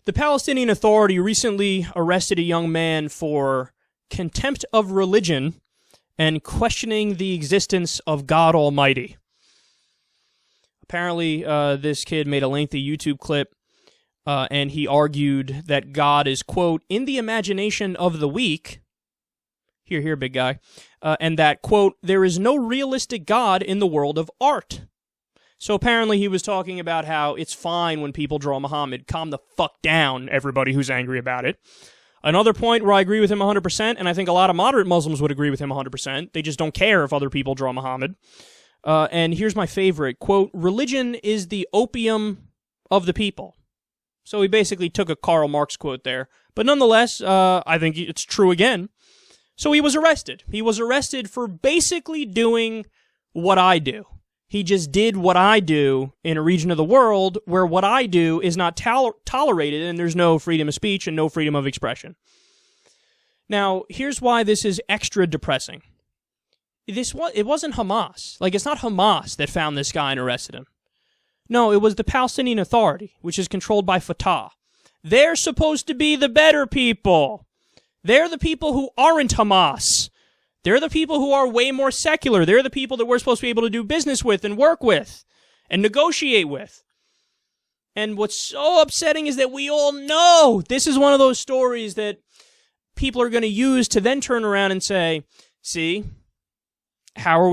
The Palestinian Authority recently arrested a young man for contempt of religion and questioning the existence of God Almighty. Apparently, this kid made a lengthy YouTube clip, and he argued that God is, quote, in the imagination of the weak. Here, big guy. And that, quote, there is no realistic God in the world of art. So apparently he was talking about how it's fine when people draw Muhammad. Calm the fuck down, everybody who's angry about it. Another point where I agree with him 100%, and I think a lot of moderate Muslims would agree with him 100%. They just don't care if other people draw Muhammad. And here's my favorite, quote, religion is the opium of the people. So he basically took a Karl Marx quote there. But nonetheless, I think it's true again. So he was arrested. He was arrested for basically doing what I do. He just did what I do in a region of the world where what I do is not tolerated and there's no freedom of speech and no freedom of expression. Now, here's why this is extra depressing. It wasn't Hamas. Like, it's not Hamas that found this guy and arrested him. No, it was the Palestinian Authority, which is controlled by Fatah. They're supposed to be the better people. They're the people who aren't Hamas. They're the people who are way more secular. They're the people that we're supposed to be able to do business with and work with and negotiate with. And what's so upsetting is that we all know this is one of those stories that people are going to use to then turn around and say, see, how are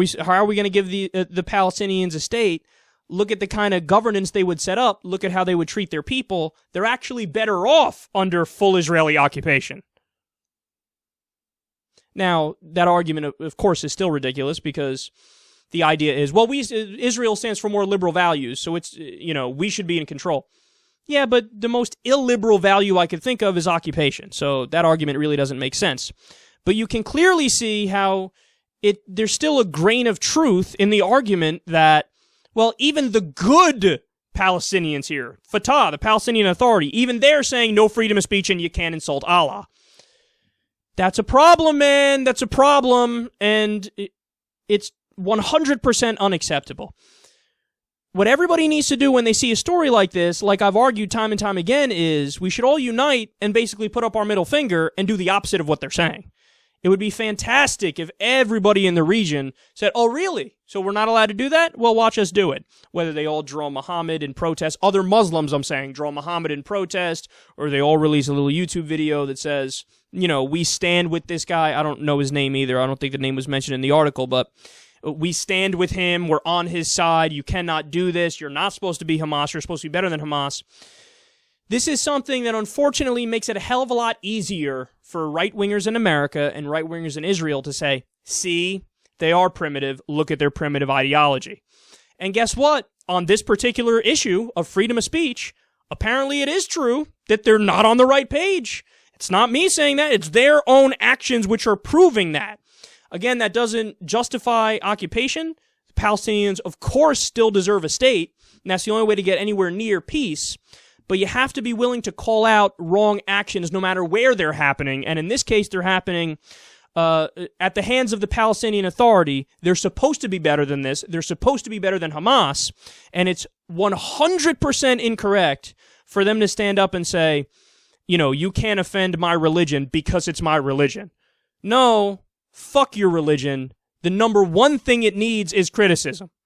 we going to give the Palestinians a state? Look at the kind of governance they would set up. Look at how they would treat their people. They're actually better off under full Israeli occupation. Now, that argument, of course, is still ridiculous because the idea is, well, Israel stands for more liberal values, so it's, we should be in control. Yeah, but the most illiberal value I could think of is occupation, so that argument really doesn't make sense. But you can clearly see how there's still a grain of truth in the argument that, well, even the good Palestinians here, Fatah, the Palestinian Authority, even they're saying no freedom of speech and you can't insult Allah. That's a problem, man. That's a problem, and it's 100% unacceptable. What everybody needs to do when they see a story like this, like I've argued time and time again, is we should all unite and basically put up our middle finger and do the opposite of what they're saying. It would be fantastic if everybody in the region said, oh, really? So we're not allowed to do that? Well, watch us do it. Whether they all draw Muhammad in protest, other Muslims, I'm saying, draw Muhammad in protest, or they all release a little YouTube video that says, we stand with this guy. I don't know his name either. I don't think the name was mentioned in the article, but we stand with him. We're on his side. You cannot do this. You're not supposed to be Hamas. You're supposed to be better than Hamas. This is something that unfortunately makes it a hell of a lot easier for right-wingers in America and right-wingers in Israel to say, see, they are primitive. Look at their primitive ideology. And guess what? On this particular issue of freedom of speech, apparently it is true that they're not on the right page. It's not me saying that. It's their own actions which are proving that. Again, that doesn't justify occupation. The Palestinians, of course, still deserve a state, and that's the only way to get anywhere near peace. But you have to be willing to call out wrong actions no matter where they're happening. And in this case, they're happening at the hands of the Palestinian Authority. They're supposed to be better than this. They're supposed to be better than Hamas. And it's 100% incorrect for them to stand up and say, you can't offend my religion because it's my religion. No, fuck your religion. The number one thing it needs is criticism.